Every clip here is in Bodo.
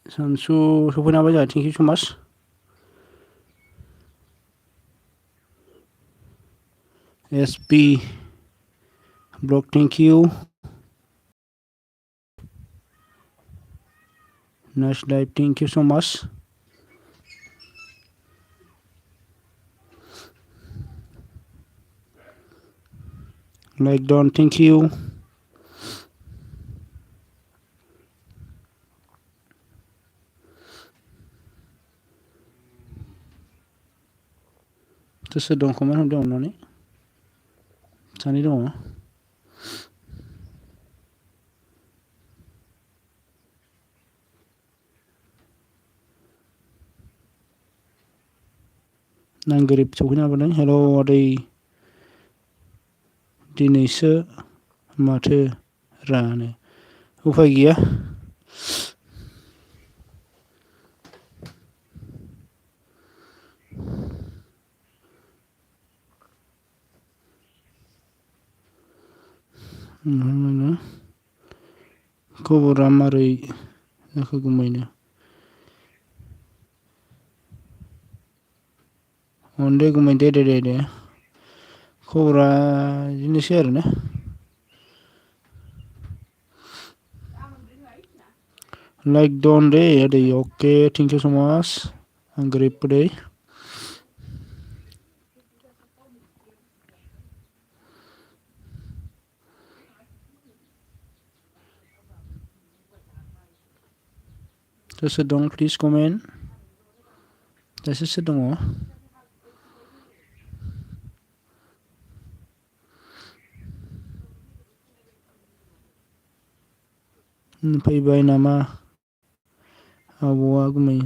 सानसु सफैनो हाबाय जोंहा थेंक इउ स माच SP block thank you nice life thank you स माच लाइक डन थेंक इउ सोर दं कमेन्ट हरदों अननानै सानै दङ आं गोरिब सफैनो हाबोदों हेल' आदै दिनैसो माथो रानो उफाय गैया खबरा मारै जाखो गुमैनो दे गुमै दे खबरा बिदिनोसै आरोना लाइक डन दे आदै अके थेंक इउ स माच आं गोरिब दै सोर दं प्लिज कमेन्ट दासो सोर दङ फैबाय नामा आबौआ गुमै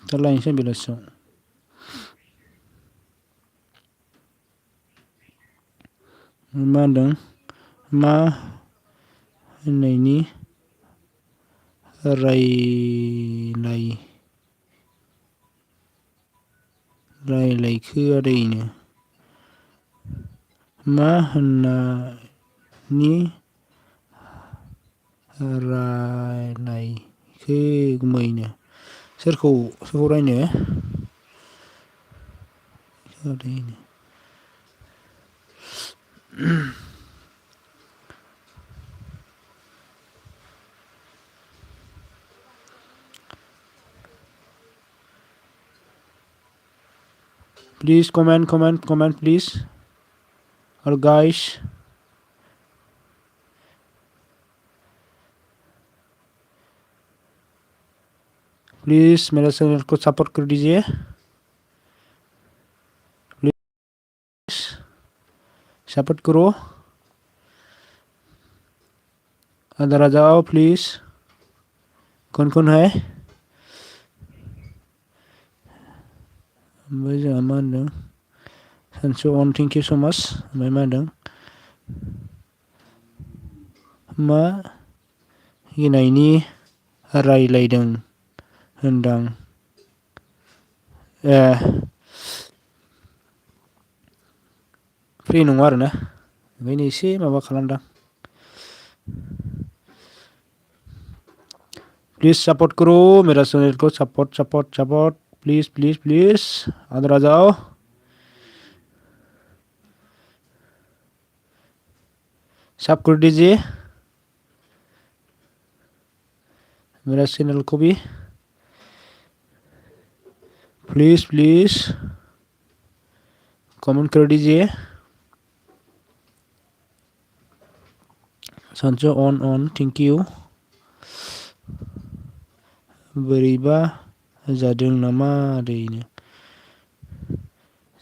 दा लायनोसै बेलासियाव मा होनदों मा होननायनि रायलायखो आदैनो मा होननानि रायलायखो गुमैनो सोरखौ रायनो आदैनो प्लिज कमेन्ट प्लिज और गाइस प्लीज मेरा चैनल को सपोर्ट कर दीजिए प्लीज सपोर्ट करो अंदर आ जाओ प्लीज कौन है ओमफ्राय जोंहा मा होनदों सानसु अन थेंक इउ स माच ओमफ्राय मा होनदों मा इनायनि रायलायदों होनदां फ्रि नङा आरोना ओंखायनो एसे माबा खालामदां प्लीज सपोर्ट करो मेरा चैनल को सपोर्ट प्लीज अंदर आ जाओ सब कर दीजिए मेरा चैनल को भी प्लीज कमेंट कर दीजिए सानसु अन थेंक इउ बोरैबा जादों नामा ओरैनो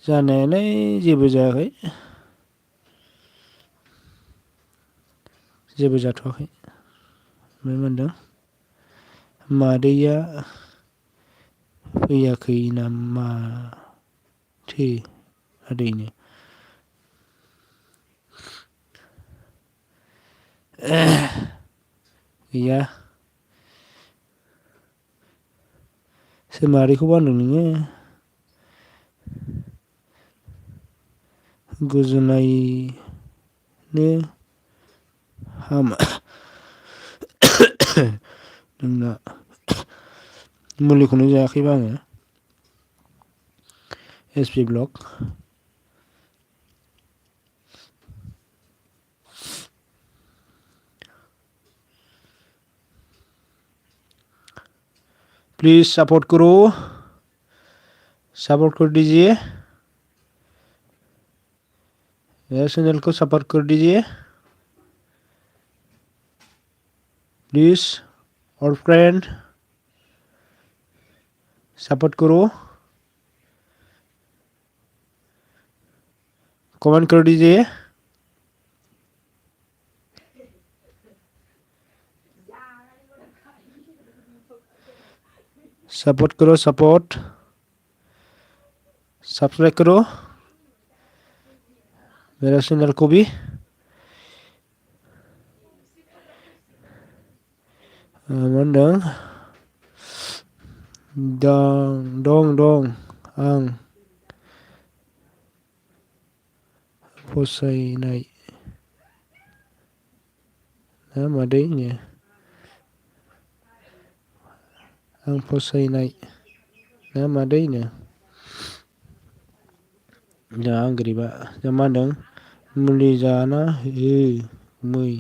जानायालाय जेबो जायाखै जेबो जाथ'वाखै ओमफ्राय मा होनदों मादैया फैयाखै नामाथो आदैनो गैया सोर मादैखौबा होनदों नोङो गुजुनाय ने हामा नोंना मुलिखौनो जायाखैबा आङो एसपि ब्लक प्लीज सपोर्ट कर दीजिए मेरे चैनल को सपोर्ट कर दीजिए प्लीज और फ्रेंड सपोर्ट करो कमेंट कर दीजिए सपोर्ट करो सब्सक्राइब करो मेरा चैनल को भी मा होनदों दं आं फसायनाय ना मादै नो आं फसायनाय ना मादै नो दा आं गोरिबा दा मा होनदों मुलि जाना हो मै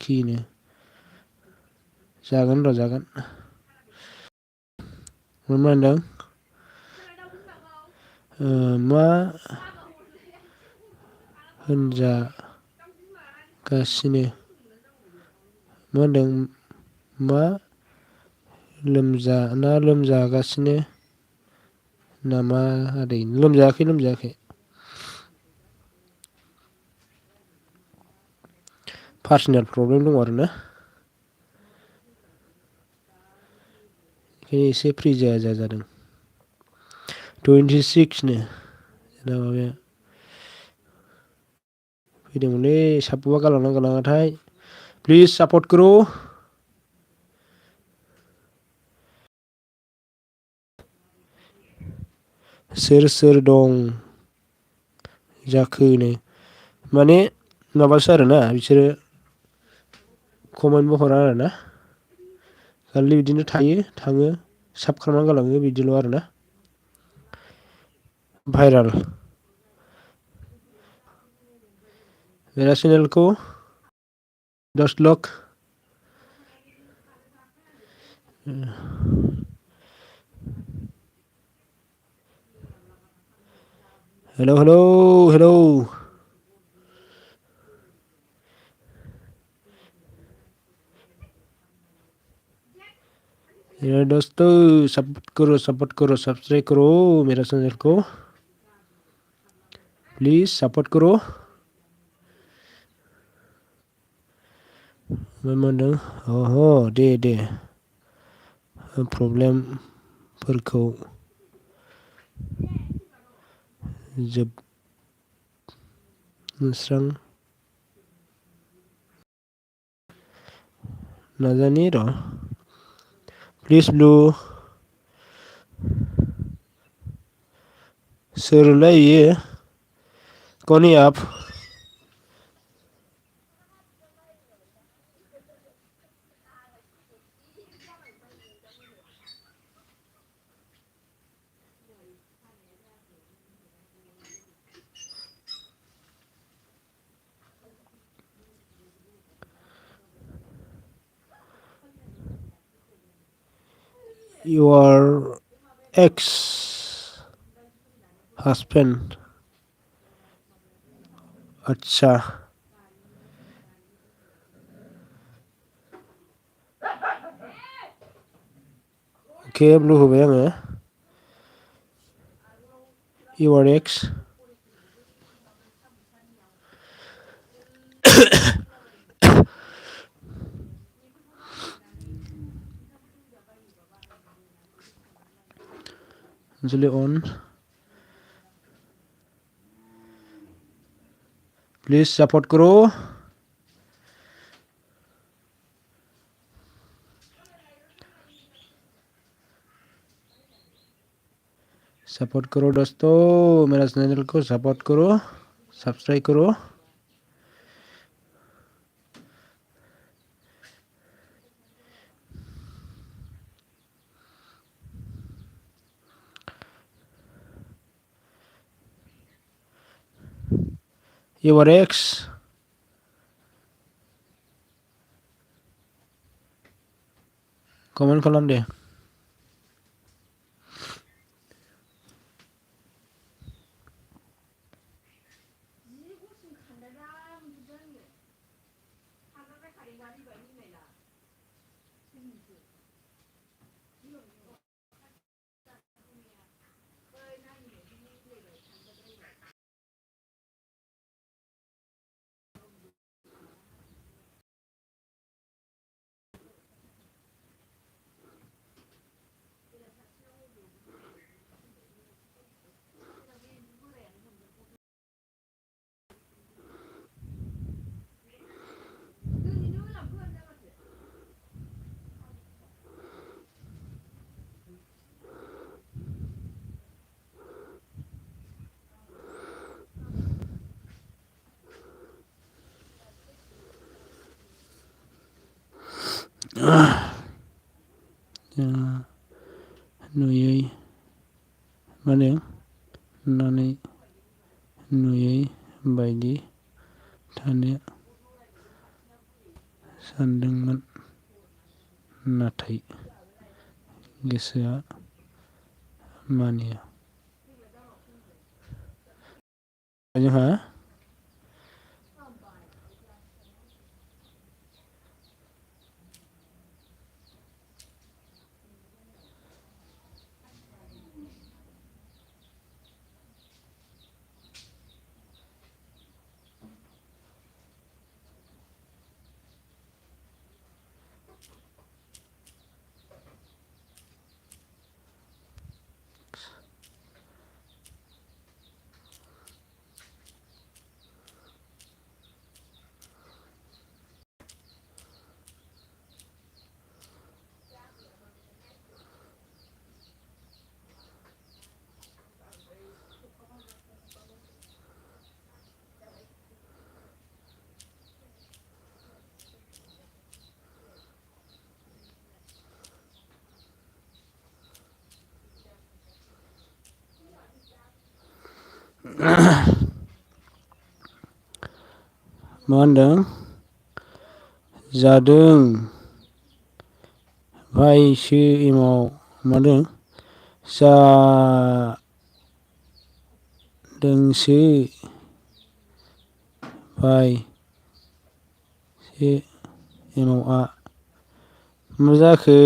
खिनो जागोन र' जागोन मा होनदों मा होनजागासिनो मा होनदों मा लोमजागासिनो नामा आदै लोमजायाखै पार्सनेल प्रब्लेम दं आरोना ओंखायनो एसे फ्रि जाया जादों 26 नो जोंना माबाया फैदोंमोनलै साबबा गालांनाथाय प्लिज सपोर्ट करो सोर दं जाखोनो माने माबासो आरोना बिसोरो कमेन्टबो हरा आरोना खालि बिदिनो थाङो साब खालामनानै गालाङो बिदिल' आरोना भाइराल मेरा चैनल को 10 लाख हेलो मेरे दोस्तों सपोर्ट करो सब्सक्राइब करो मेरा चैनल को प्लीज सपोर्ट करो मा होनदों दे प्रब्लेमफोरखौ जोबस्रां नाजानि र' प्लिज ब्लू सोरलाय इयो कौन है आप your ex husband अच्छा ओके ब्लू होबाय आङो your ex Anjali on please support करो दोस्तों मेरा चैनल को सपोर्ट करो सब्सक्राइब करो एवारेक्स कमेन्ट खालाम दे। नुयै माने नुनानै नुयै बायदि थानो सानदोंमोन नाथाय गोसोआ मानिया। जोंहा मा होनदों? जादों भाइसो एमाव मादों जादोंसो भाइ से एमावआ मा जाखो?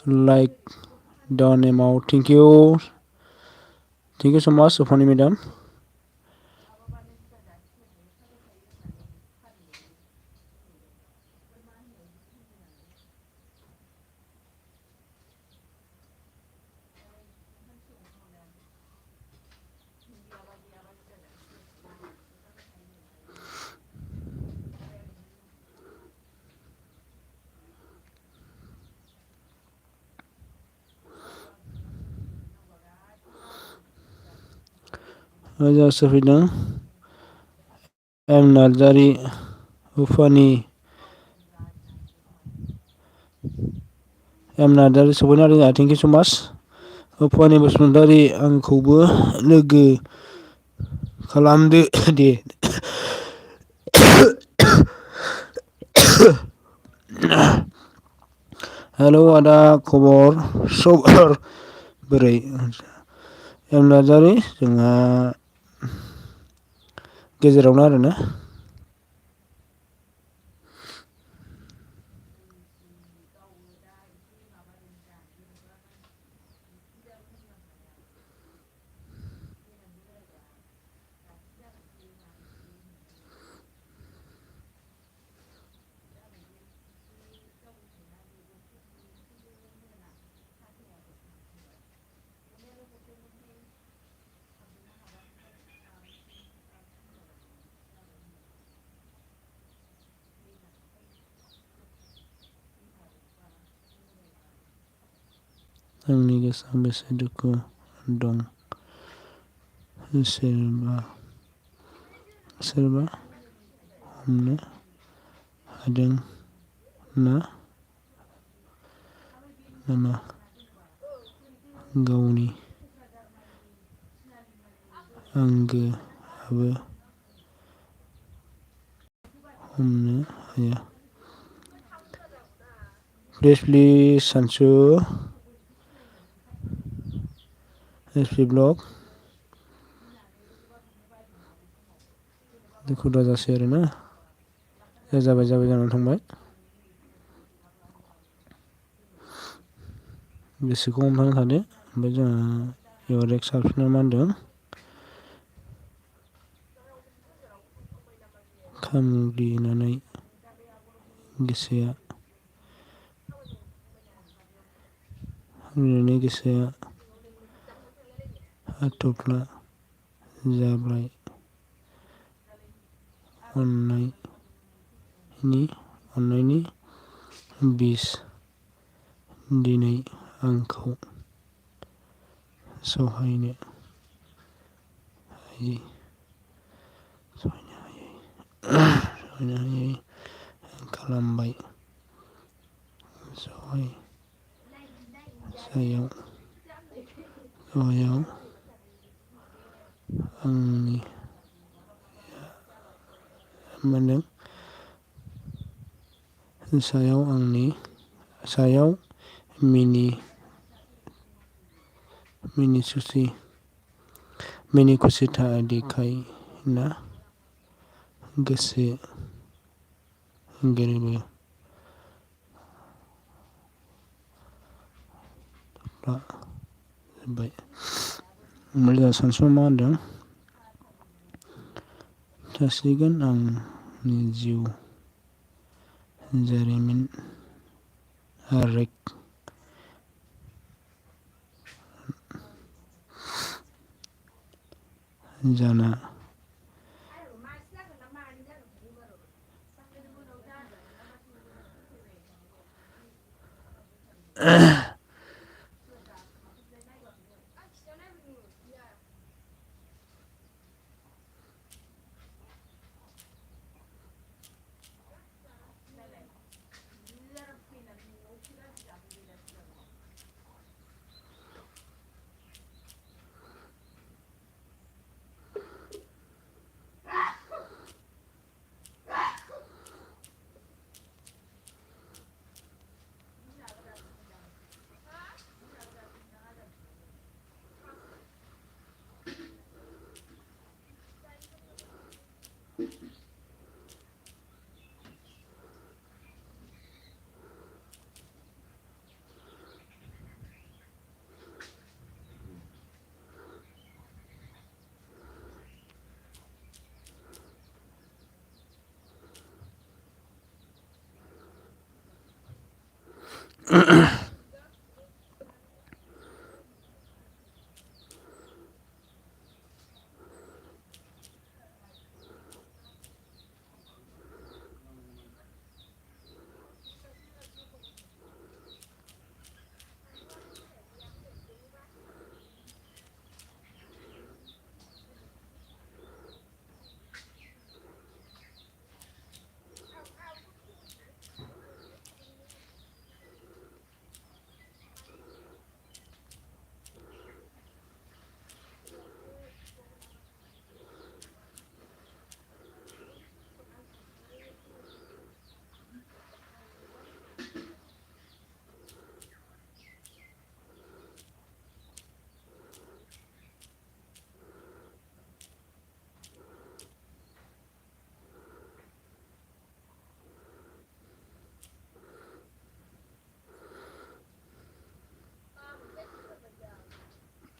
लाइक डाउन एमाव थेंक इउ सो माच अफानि मेडाम। सफैदों एम नार्जारि उफानि एम नार्जारि सफैना रोङा थेंक इउ स' माच। उफानि बसुमतारि आंखौबो लोगो खालामदो दे। हेलौ आदा खबर सबर बोरै? एम नार्जारि जोंहा गेजेरावनो आरोना। आंनि गोसोआव बेसे दुखु दं सोरबा हमनो हादों नामा? गावनि आंगोआबो हमनो हाया। प्लिज सानसु SP ब्लग दुखु दाजासै आरोना जाबाय जानानै थांबाय। गोसोखौ हमथाना थादो। ओमफ्राय जोंहा एवारेक साबसिना मा होनदों खामग्लिनानै गोसोआ हाथफ्ला जाबाय अननायनि बिस दिनै आंखौ सहायनो हायै खालामबाय। सहायाव आंनि सायाव मिनि खुसिथा देखायना गोसो गोरबोआव जोब्बाय। ओमफ्राय जोंहा सानसुमा मा होनदों थासिगोन आंनि जिउ जारिमिन जाना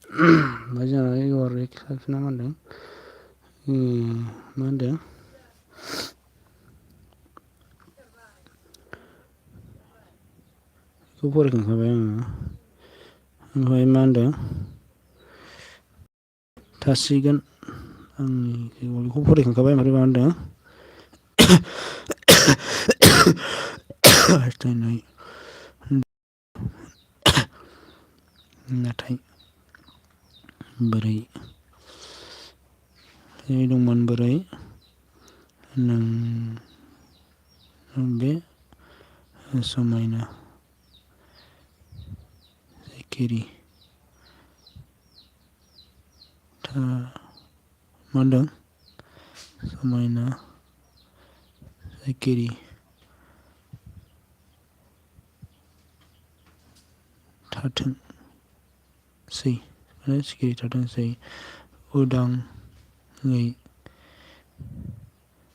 ओमफ्राय जोंहा एवारेक साबसिना मा होनदों बेखौ फरायखांखाबाय आङो। ओमफ्राय मा होनदों थासिगोन आंनि बेखौ फरायखांखाबाय। ओमफ्राय मा होनदों हास्थायनाय नाथाय बोरै दंमोन बोरै नों बे समायना सिखिरि मा होनदों समायना सिखिरि थाथोंसै सिखिरि थाथोंसै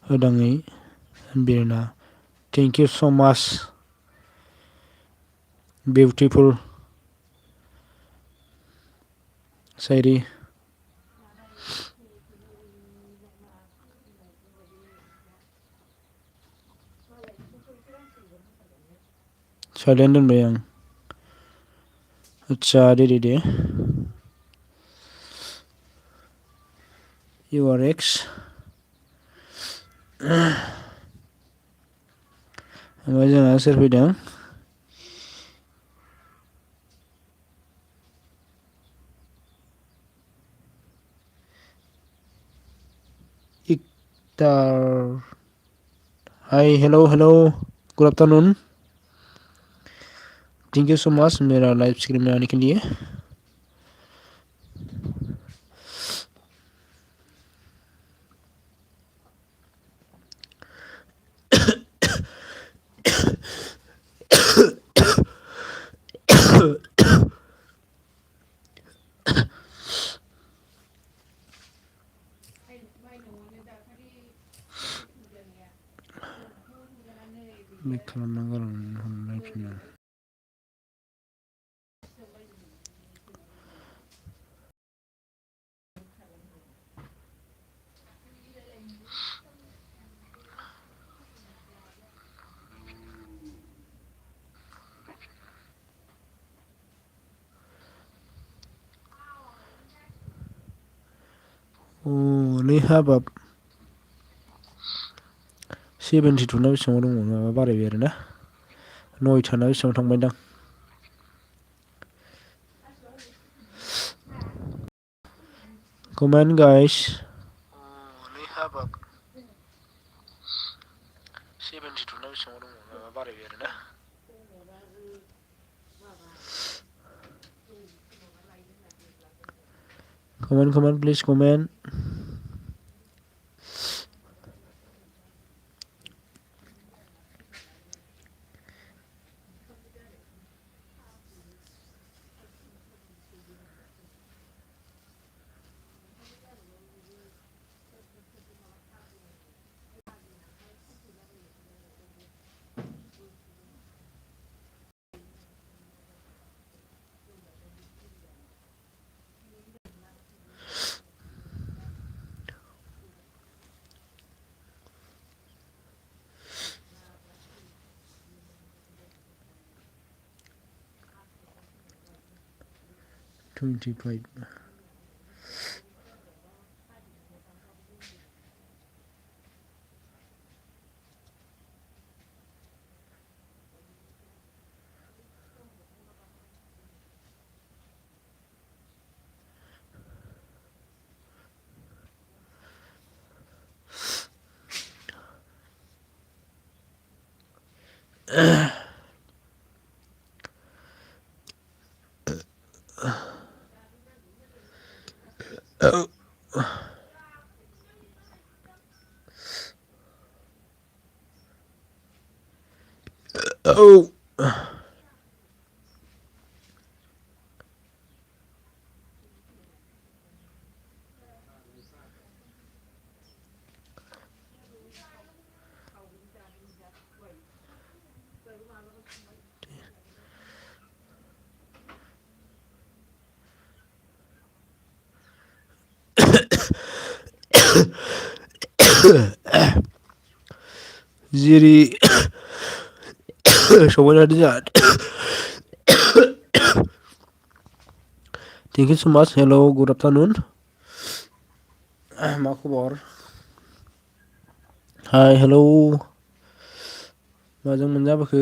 उदाङै बिरना थेंक इउ स' माच बिउटिफुल शायरी साइलेन्ट दोनबाय आं आदसा दे इउ आर एक्स ओमफ्राय जोंहा सोर फैदों इकतार hi hello good afternoon thank you so much मेरा लाइव स्ट्रीम में आने के लिए नै हाबाब 72 ना बेसेबां दंमोन माबा बारायबाय आरोना 9 ना बेसेबां थांबायदां comment guys नै हाबाब 72 ना बेसेबां दंमोन माबा बारायबाय आरोना comment please comment 25 औ जिरि सबाय थादों जोंहा थेंक इउ सो माच हेल' गुड आफ्टारनुन मा खबर हाय हेल' माजों मोनजाबोखो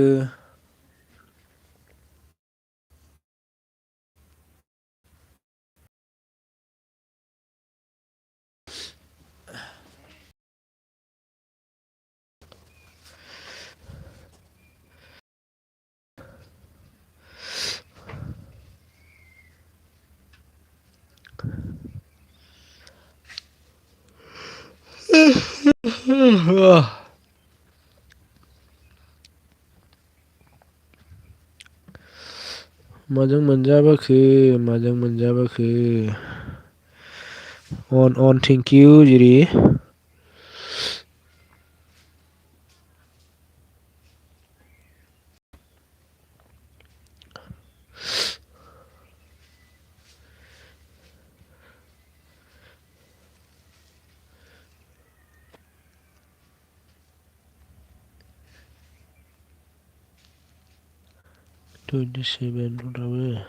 माजों मोनजाबोखो माजों मोनजाबोखो अन थेंक इउ जिरि (27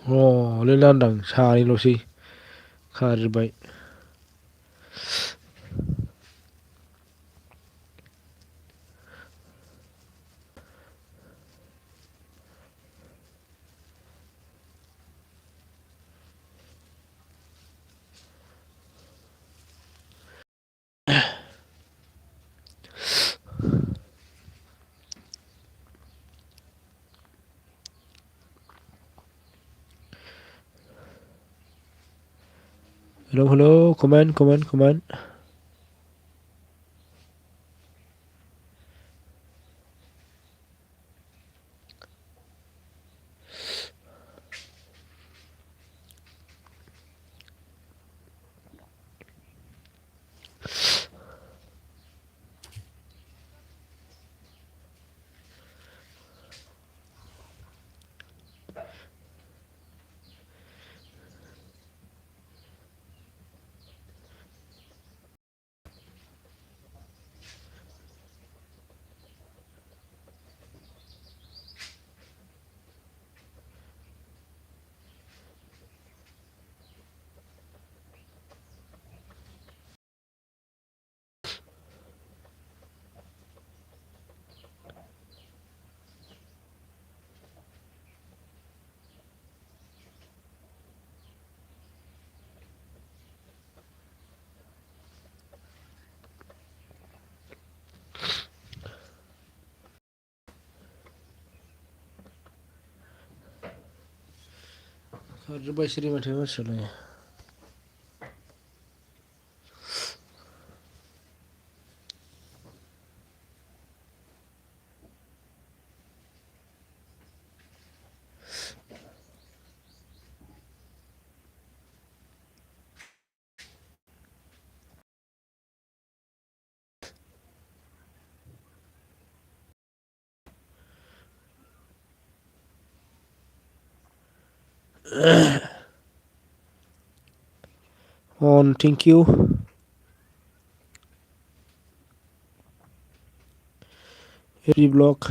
हलै लांदां सानैल'सै खारजोब्बाय हेलौ कमेन्ट खारजोब्बायसोलै माथो मानसियालाय अन थेंक इउ एरि ब्लक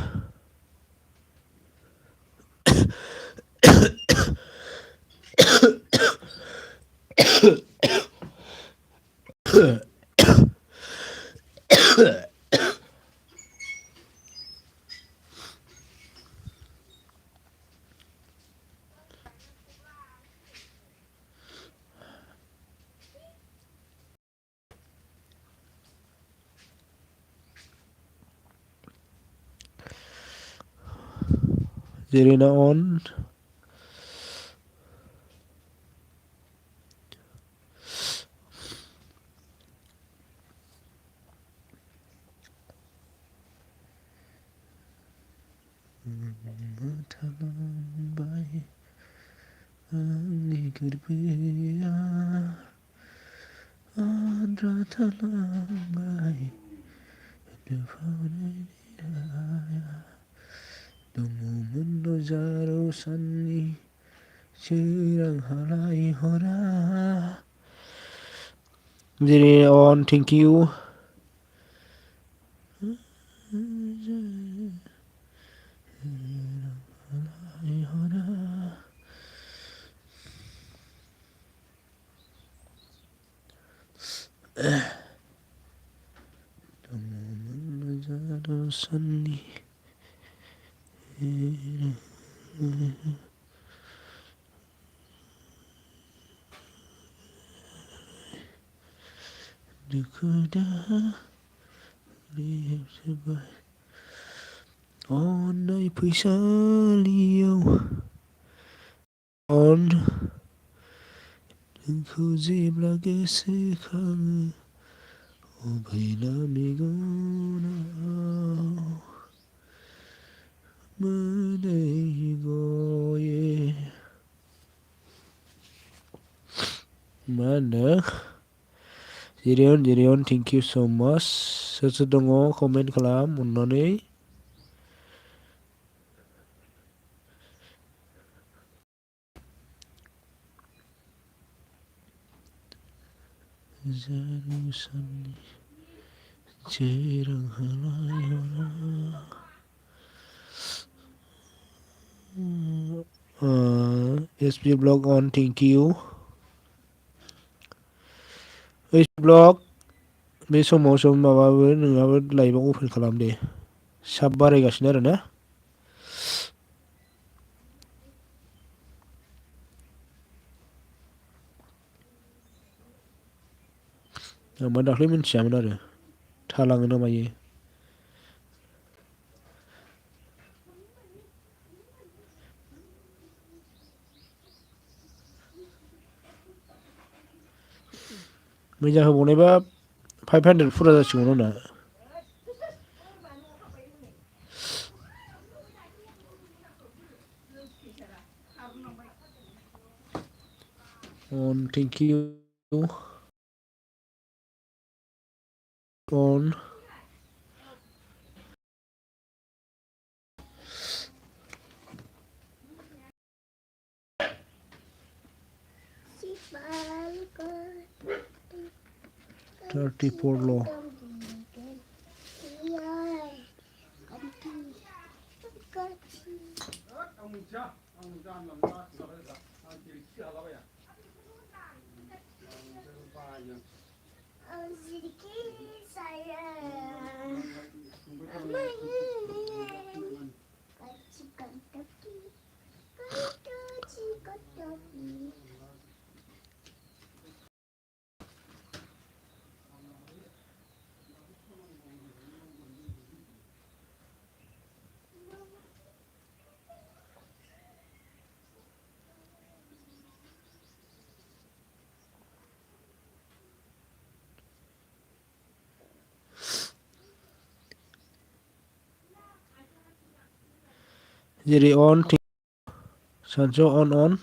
जेरिना अन थालांबाय आंनि गोरबोआ आद्रा थालांबाय दङमोन र'जारौ साननि सोरां हालाय हरा जेरै अन thank you Sunny. Duku dah lihat sebab Onai Pisaliau On Engkau zebra gesekang Obaila migona Menegoye Mana Jirion, thank you so much. Sesedongo komen kalam unnane. Zarusan cerang halayona. SP blog on, thank you. SP blog बे समाव सम माबाबो नोंहाबो लाइभआव अपेन खालाम दे साब बारायगासिनो आरो ना आंबा दाख्लै मिन्थियामोन आरो थालाङो ना मायो मोजां होबावनायबा 500 फुरा जासिगौमोन आंना on thank you on $34 low jadi on Sancho on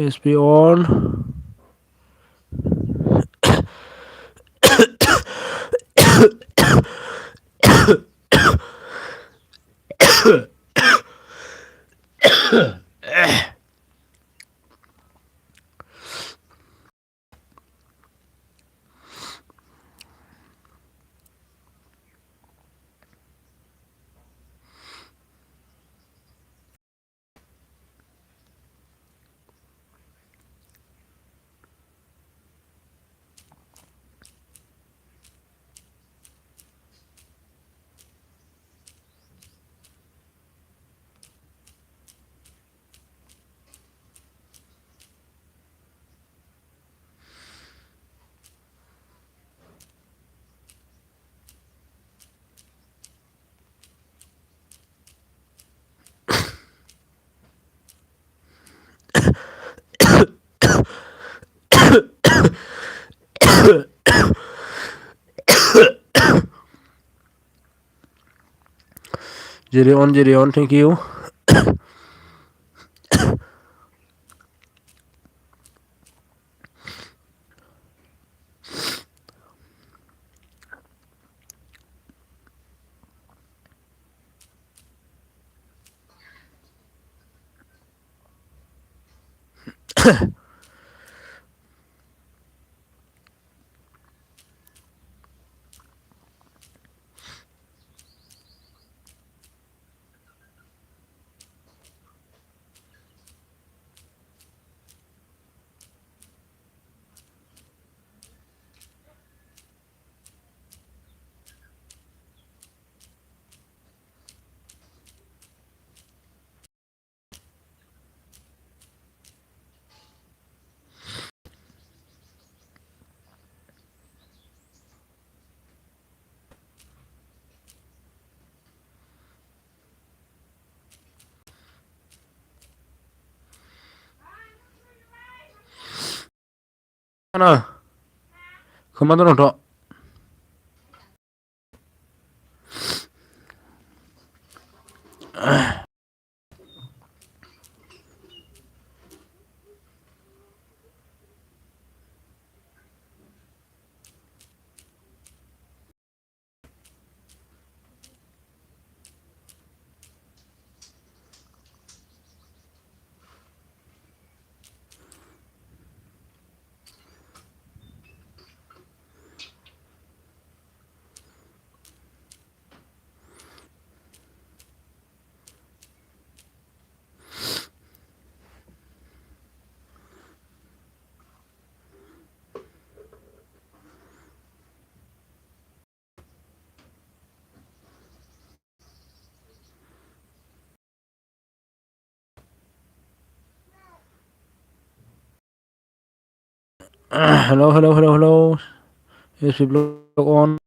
SP on. Jerry on, thank you. Mana? Kemana nonton? Hello. SP block on.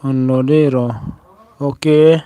Onodero. Oke.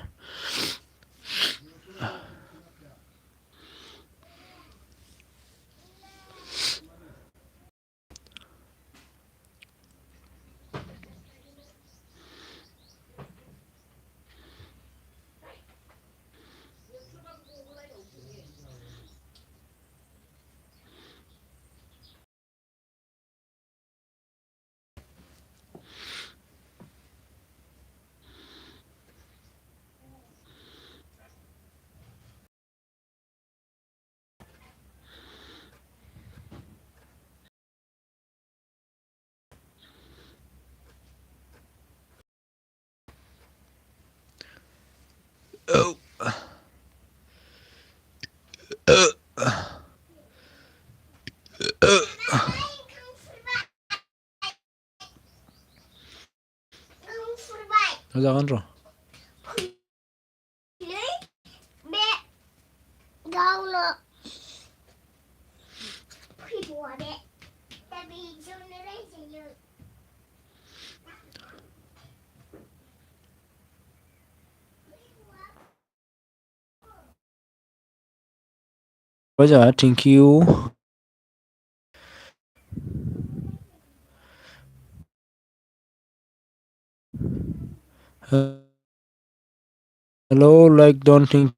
Oh. Jangan roh. Baca, thank you. Hello, like don't think.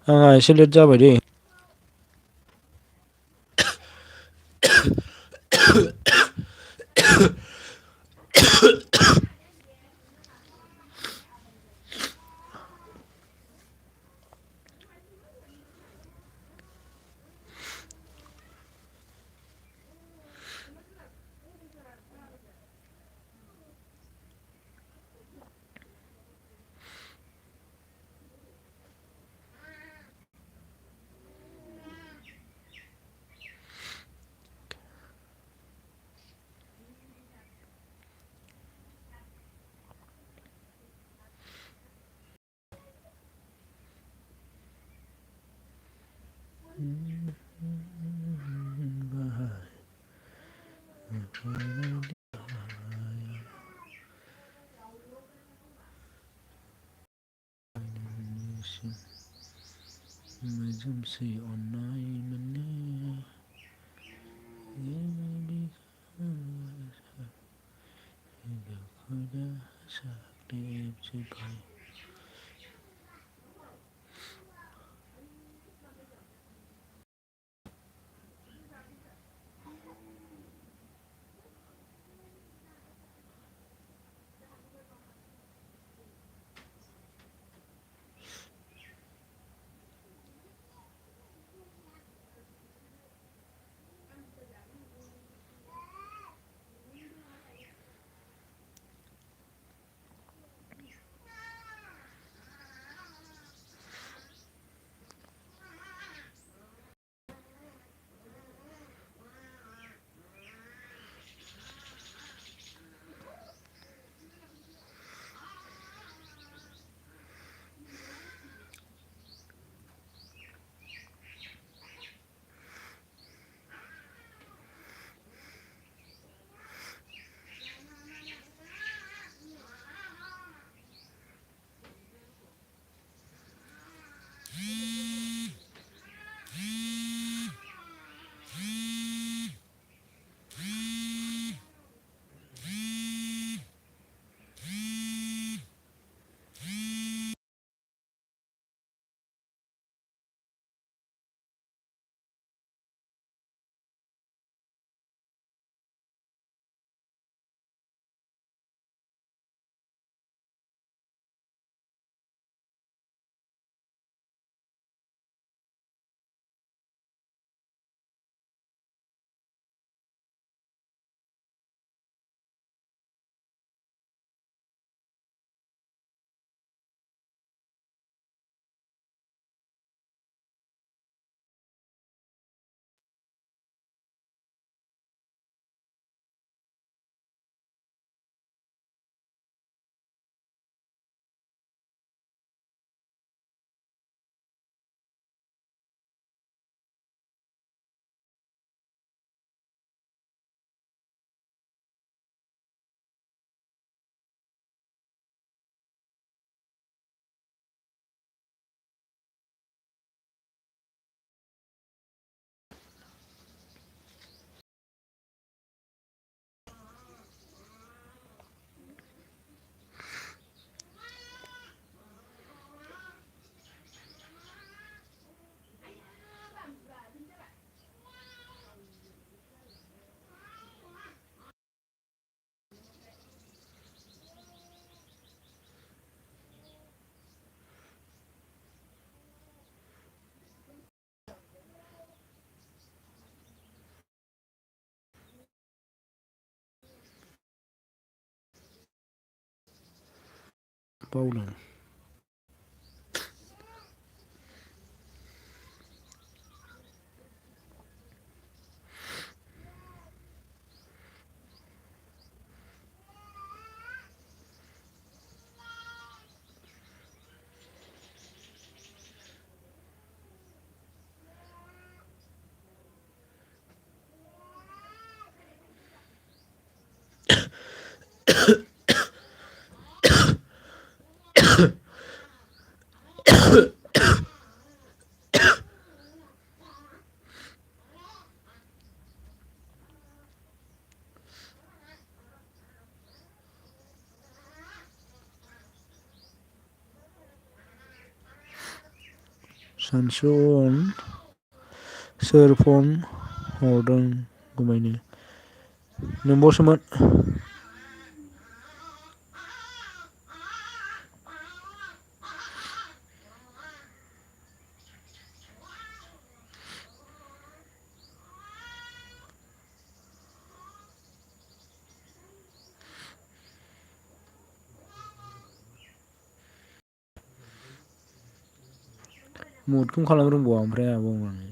आंहा एसे लेट जाबाय दे मोजोमसै अननाय मोनो साग्लोबजोबबाय बावदों सानसुन सोर फन हरदों गुमैनो नोंबावसोमोन मुदखौनो खालामनो रोंबावा ओमफ्राय आंहा बावनानै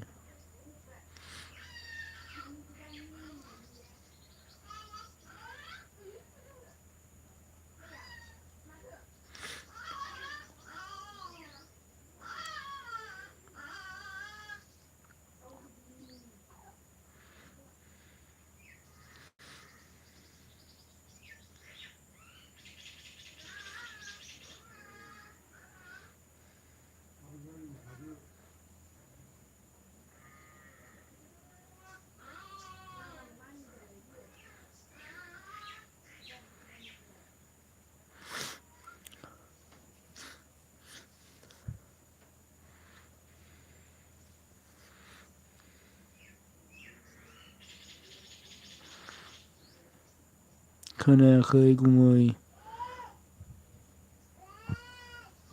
खोनायाखै गुमै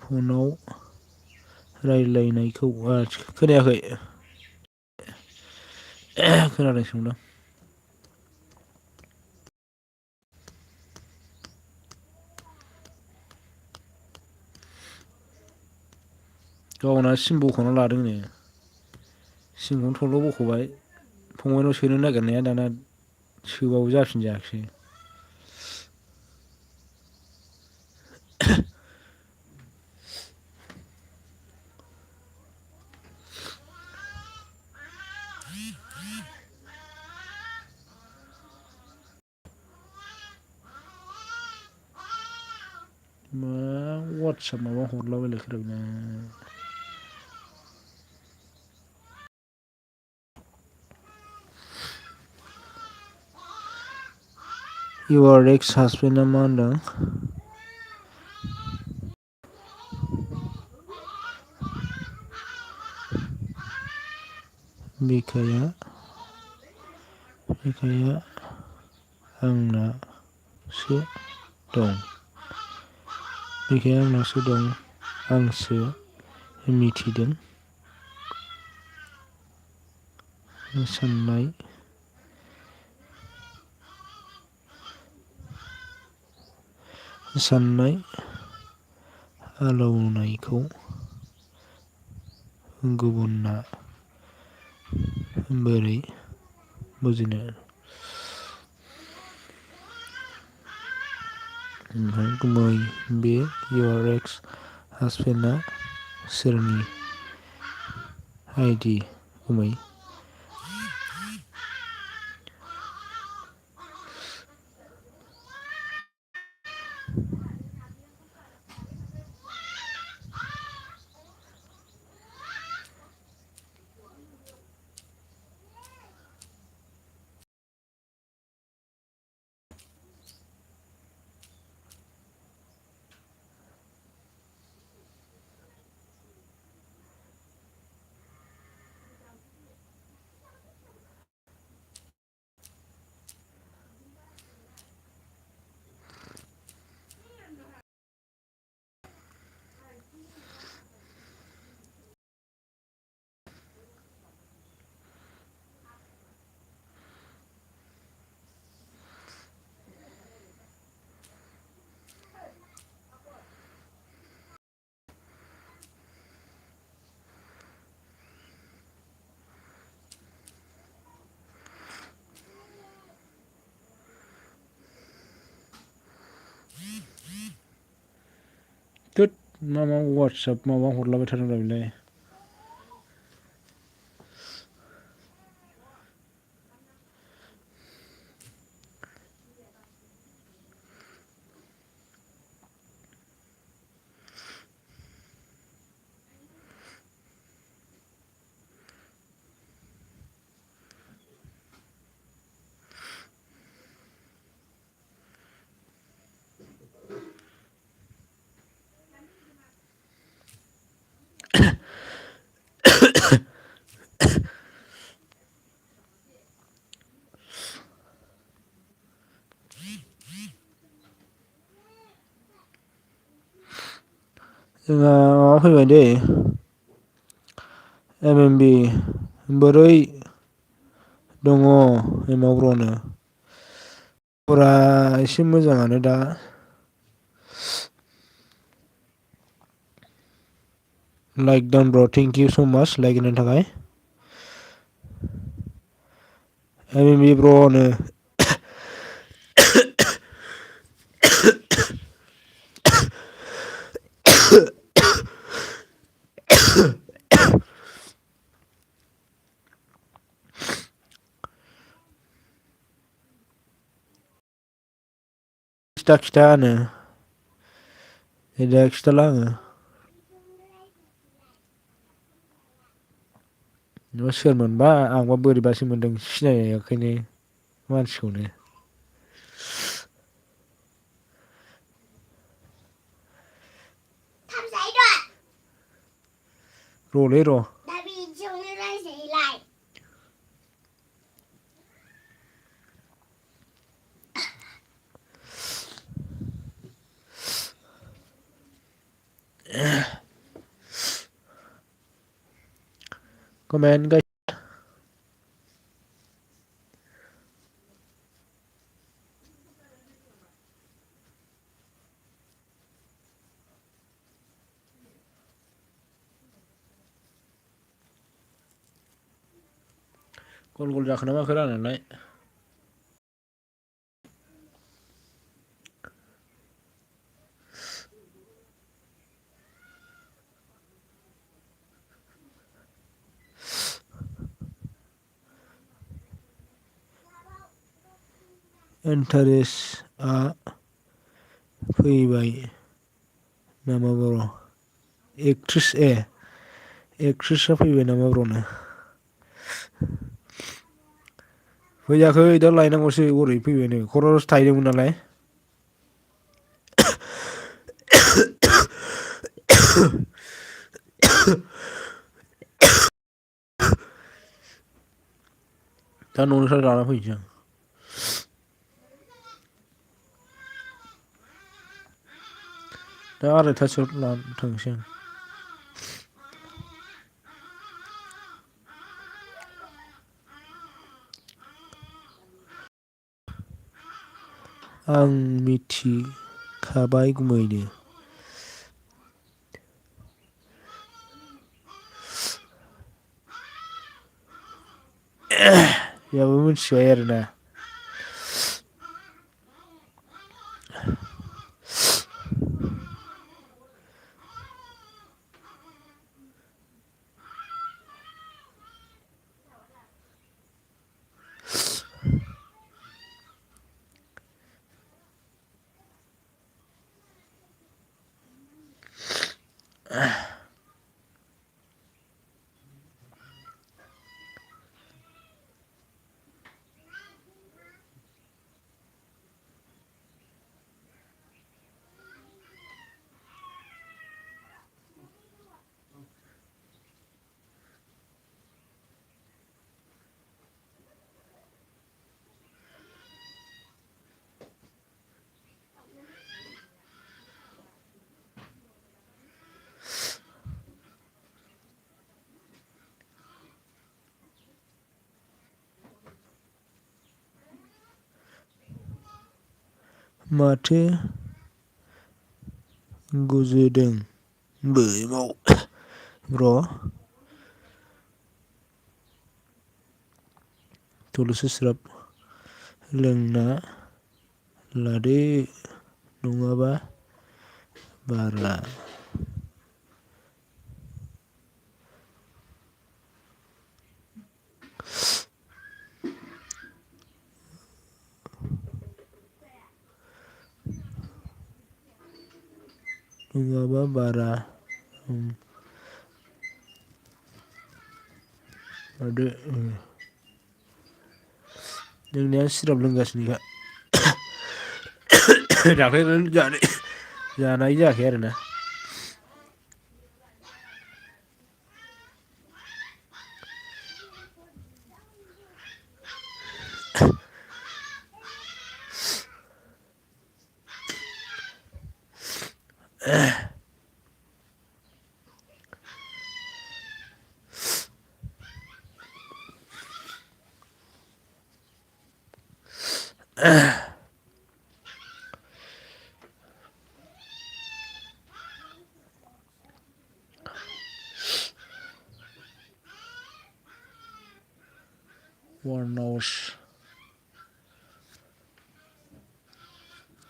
फनाव रायलायनायखौ खोनायाखै खोनादों सोंदों गावना सिम बख'ना लादोंनो सिमखौनो थरल' बख'बाय फंबायनाव सोनो नागिरनाया दाना सोबाबो जाफिनजायाखिसै मा वाट्सआप माबा हरलाबायलायखोरा बेना इउर एक्स हासबेन्डआ मा होनदों बिखाया आंनासो दं बिखाया आंनासो दं आंसो मिथिदों साननाय आलौनायखौ गुबुना बोरै बुजिनो ओमफ्राय गुमै बे इउर एक्स हासबेन्डआ सोरनि आइडि गुमै थोद मा वाट्सएप माबा हरलाबाय थादोंब्रा बेलाय जोंहा माबा फैबाय दै MMB बोरै दङ एमावग्र'नो खबरा एसे मोजाङानो दा लाइक डाउन ब्र थेंक इउ स' माच लाइक होनो थाखाय MMB ब्र'नो खिथा होनो दा खिथाला आङो सोर मोनबा आंबा बोरैबासो मोनदों सिनायाखैनो मानसिखौनो र'लै र' दा बिदियावनो रायजायोलाय कमेन्ट गाइस गल गल जाखोना माखो राननालाय इन्टारेस्टआ फैबाय नामा बर' एक्ट्रिसआ फैबाय नामा ब्र'नो फैयाखै दा लायनांगौसो ओरै फैबाय नै खर'सो थाहैदोंमोन नालाय दा न'निफ्राय लाना फैनोसै आं दा 2:30 लाना थांसै आं आं मिथिखाबाय गुमैनो बेयाबो मिथिबाय आरोना माथो गुजुदों बैमाव ब्र' थुलुंसि सिराप लोंना लादो नङाबा बारा नङाबा बारा आरो जोंनिया सिराप लोंगासिनोखा दाख्लैनो जानाय जायाखै आरोना One hours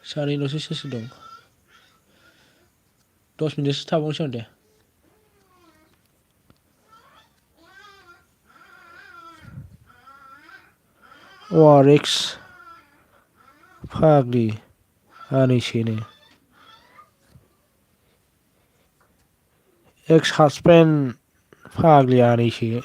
सानैल'सो सोर सोर दं 10 मिनिटसो थाबावनोसै आं दे ORX फाग्लि आनैसोनो एक्स हासबेन्ड फाग्लि आनैसो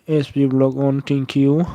SB blog on thank you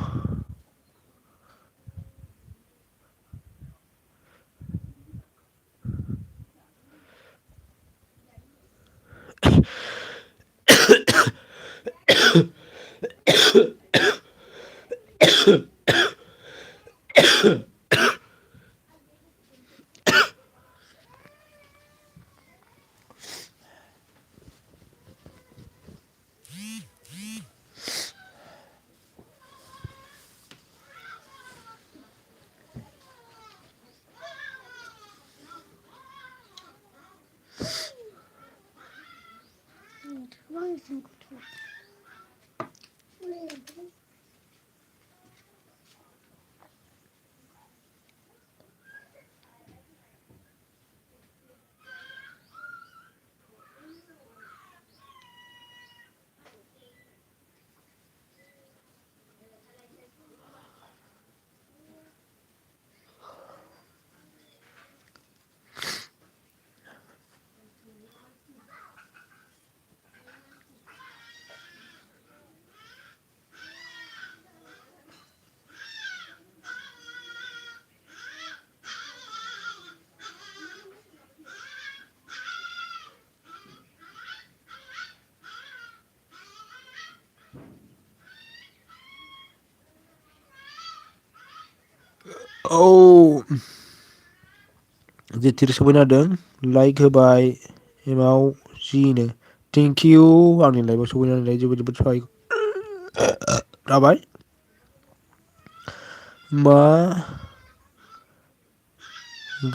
औ जेथिर सफैनो हादों लाइक होबाय एमाव जिनो थेंक इउ आंनि लाइफआव सफैनानै जोबोद जोबोद सहाय जाबाय मा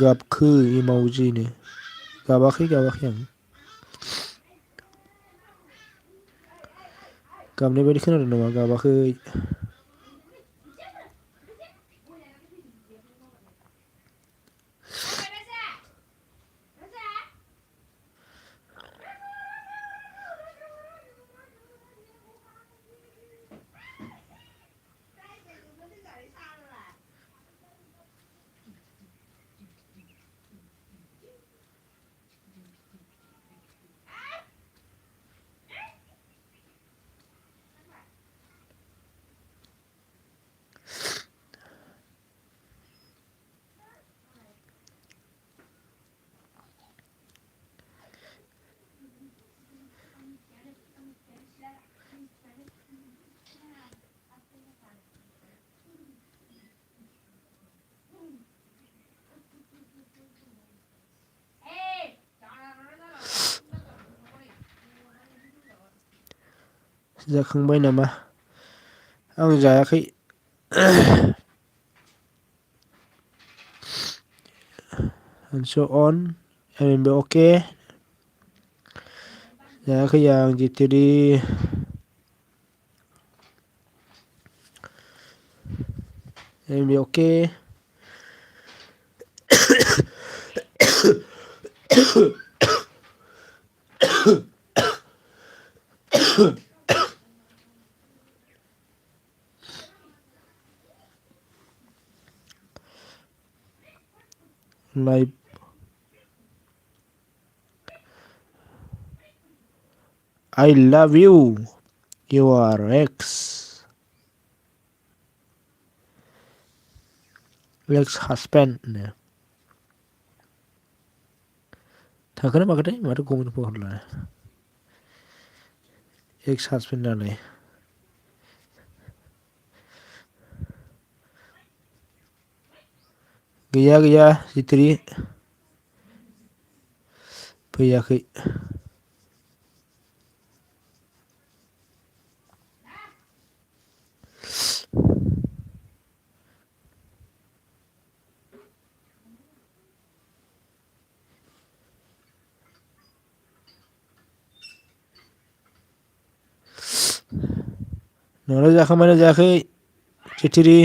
गाबखो एमाव जिनो गाबाखै आं गाबनाय बायदि खोनादों नामा गाबाखै जाखांबाय नामा? आं जायाखै। and so on and be okay. जायाखै आं जितिरि and be okay. Life. I love you. Your ex. Ex-husband. थाखोना माखोथाय माथो गमोनखौ हरला एक्स हासबेन्ड नालाय गैया गैया जितिरि फैयाखै नोंलाय जाखांबायना जायाखै जितिरि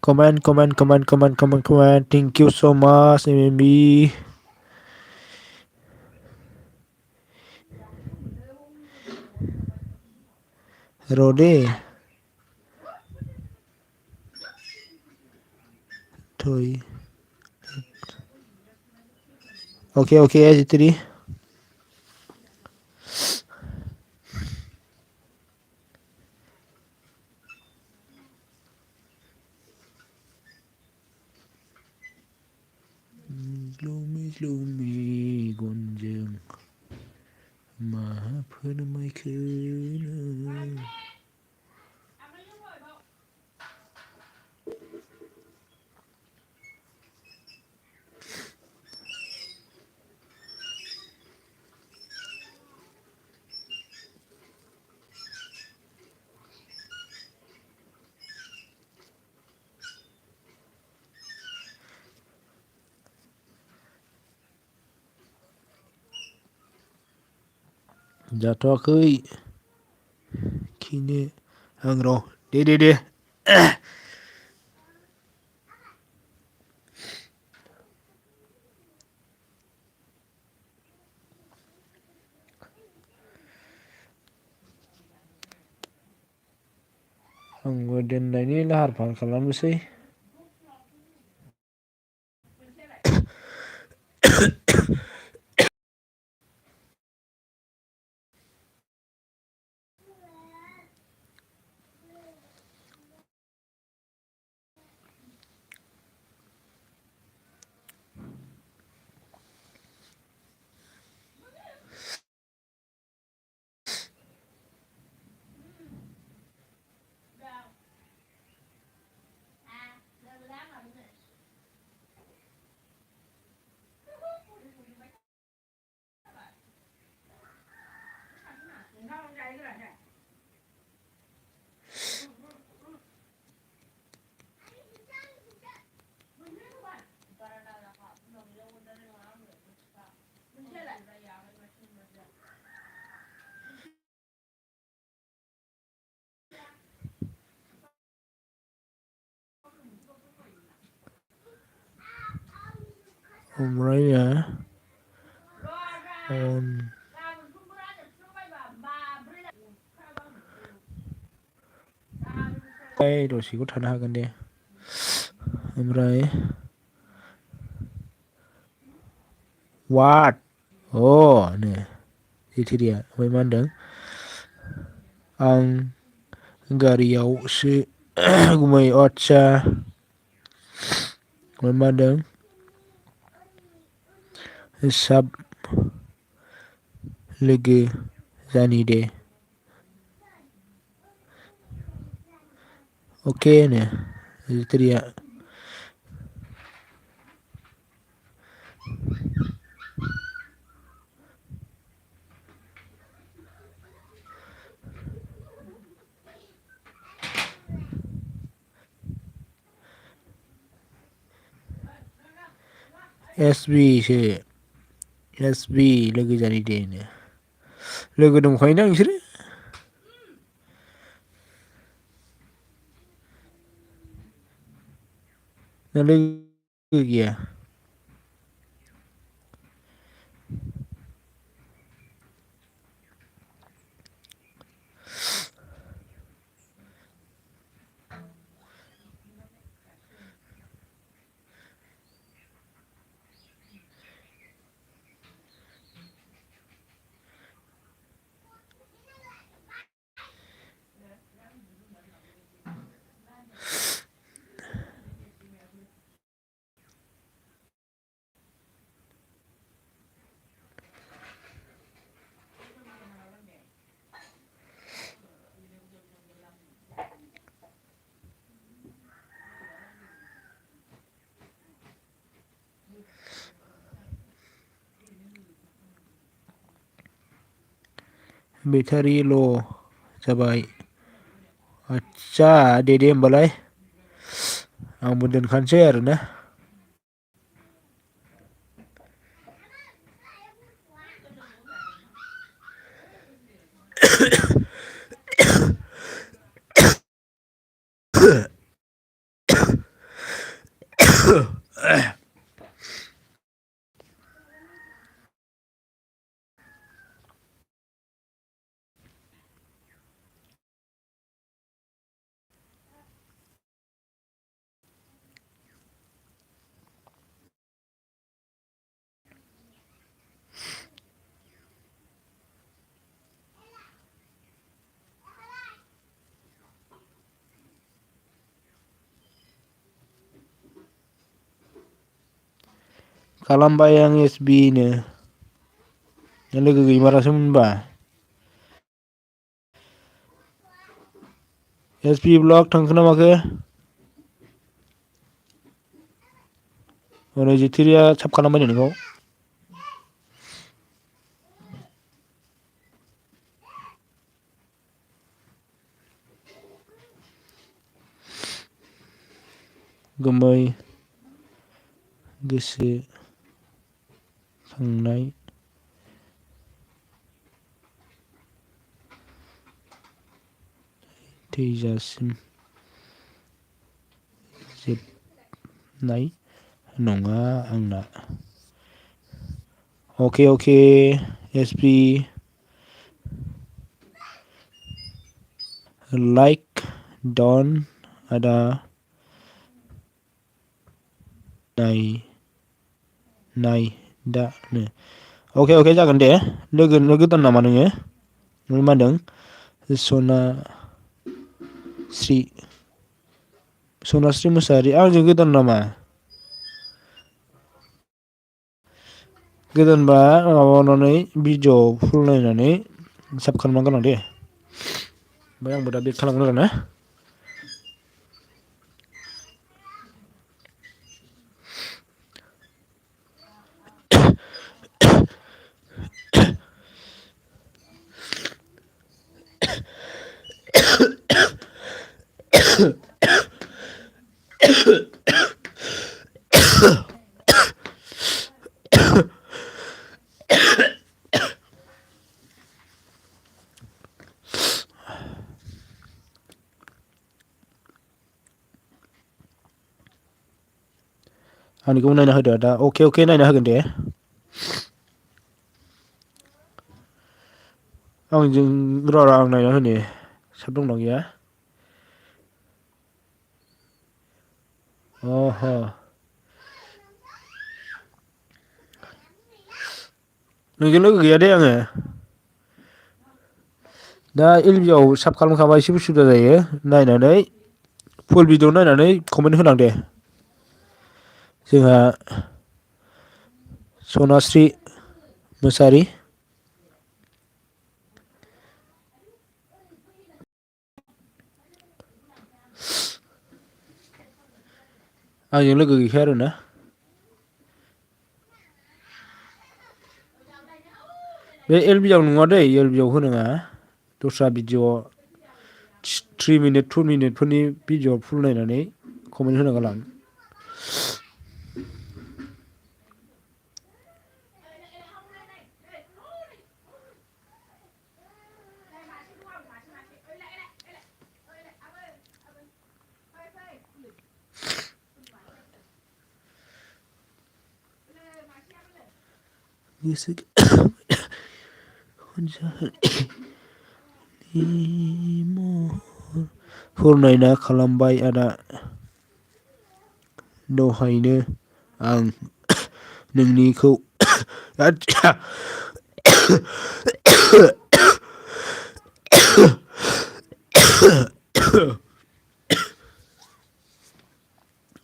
comment. Thank you so much, MMB. Rode. Toy. Okay, जितिरि ग्लुमि गनजों मा फोरमायखो जाथ'वाखै खिनो आं र' दे आंबो दोननायनि लाहार फाहार खालामनोसै ओमफ्राय दसेखौ थानो हागोन दे ओमफ्राय वाट नो जितिरिया ओमफ्राय मा होनदों आं गारियावसो गुमै आदसा ओमफ्राय मा होनदों साब लोगो जानि दे अके नो जिथुरिया SB सो SB लोगो जानि दे लोगो दंखायोना नोंसोरो ना लोगो गैया बेटारि ल' जाबाय आदसा दे होमबालाय आंबो दोनखानोसै आरोना खालामबाय आं SB नो लोगो गैमारासोमोन होनबा SB ब्लक थांखो ना माखो हनै जिथिरिया साब खालामबाय नोंखौ गोमै गोसो खांनाय थैजासिम जोबनाय नङा आंना अके SB लाइक डन आदा नाय दा नो अके जागोन दे लोगो गोदान नामा नोङो मा होनदों सनास्रि मोसाहारि आंजों गोदान नामा गोदानबा माबानानै भिडिअ फुल नायनानै साब खालामना गालां दे ओमफ्राय आंबो दा बेक खालामगोन आरो ना आंनिखौ नायना होदो दा अके नायना होगोन दे आंजों र' आं नायना होनि साब दंना गैया अह नोंजों लोगो गैया दे आङो दा LB आव साब खालामखाबा एसे उसुबिदा जायो नायनानै फुल भिडिअ नायनानै कमेन्ट होलां दे जोंहा सनास्रि मोसाहारि आंजों लोगो गैखाया आरोना बे एलबिआव नङा दै एलबिआव होनाङा दस्रा भिडिअ 3 मिनिट 2 मिनिटफोरनि भिडिअ फुल नायनानै कमेन्ट होना गालां फुरनायना खालामबाय आदा दहायनो आं नोंनिखौ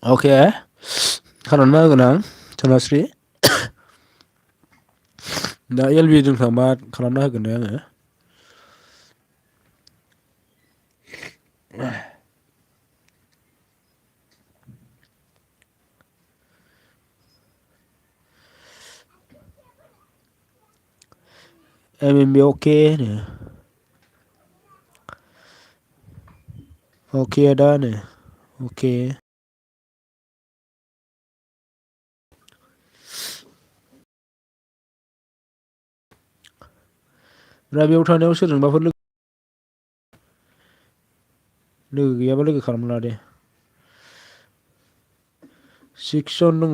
अके खानानै होगोन आं धनस्रि दा एलबि जों थांबा खालामना होगोन दे आङो MMB अके नो अके आदा नो अके दा बेयाव थानायाव सोरजोंबाफोर लोगो गैयाबा लोगो खालामना ला दे 6 जन दङ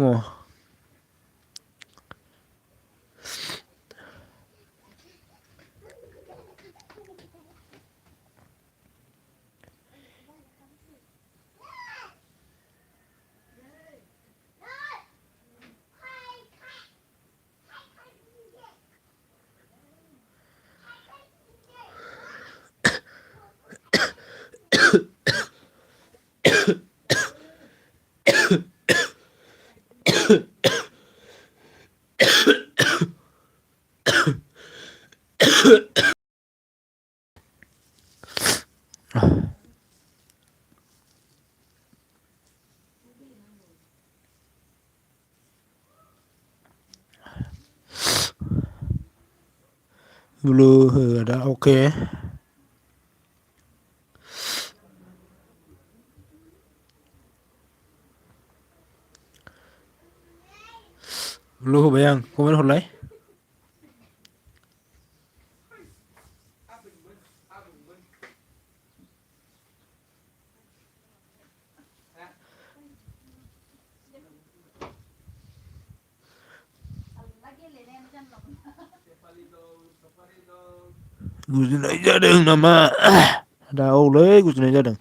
ब्लु हो आदा अके ब्लु होबाय आं कमेन्ट हरलाय गुजुनाय जादों नामा दा औलै गुजुनाय जादों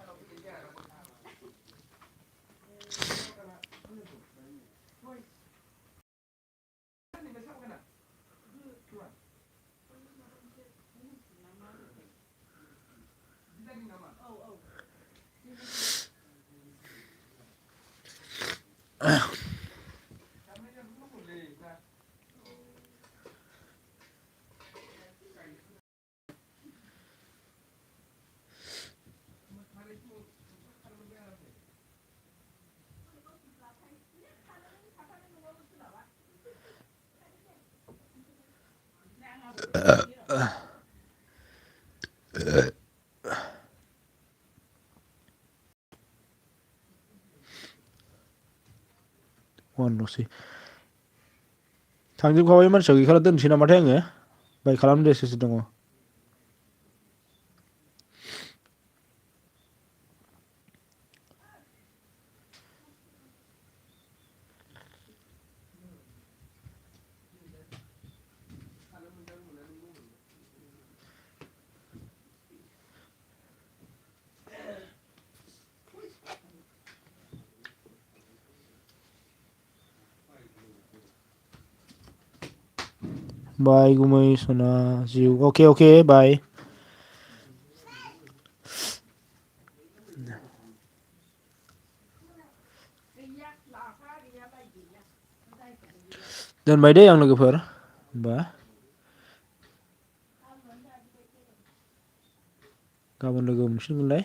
वानल'सै थांजोबखाबाय मानसिया गैखाला दोनसै नामाथाय आङो बाय खालामदो सोर सोर दङ बाय गुमै सना जिउ अके अके बाय दोनबाय दे आं लोगोफोर होमबा गाबोन लोगो मोनफिनगोनलाय